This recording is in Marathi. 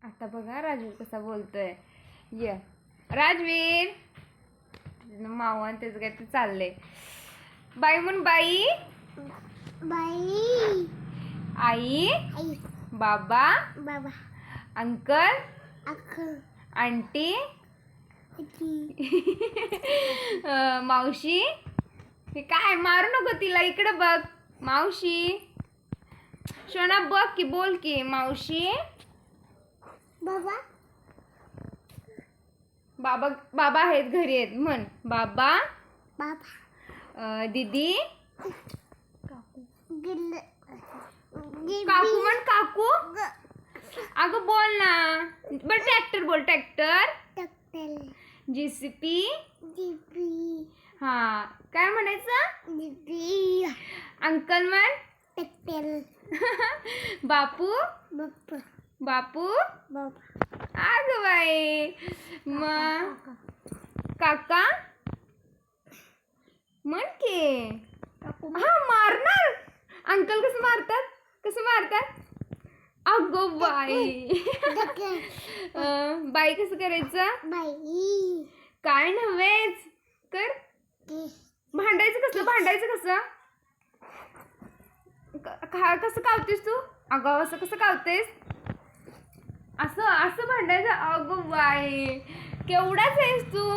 आता बघा राजवीर कसा बोलतोय. ये राजवीर. मावन त्याचं काय ते चाललंय. बाई म्हण बाई. बाई. आई. आई. बाबा. बाबा. अंकल. अंकल. आंटी. आजी. मावशी. हे काय मारू नको तिला. इकडे बघ मावशी. शोना बघ की बोल की मावशी. बाबा. बाबा बाबा आहेत घरी आहेत म्हण. बाबा. बाबा. दीदी. गिल. काकू म्हण काकू. अगं बोल ना. बरं ट्रॅक्टर बोल. ट्रॅक्टर. टक्कल. जेसीपी. जीपी. हा काय म्हणायचं. जीपी. अंकल म्हण. टक्कल. बापू. बाप्पा. बापू. बाबा. अगं बाई. मग काका म्हण की. हा मारणार. अंकल कसं मारतात. कसं मारतात. अगं बाई. बाई कसं करायचं. बाई. काय नव्हेच कर. भांडायचं कसं. भांडायचं कसं. कसं कावतेस तू. अगं असं कसं कावतेस. असं असं भांडायचं. अगं बाई केवढाच आहेस तू.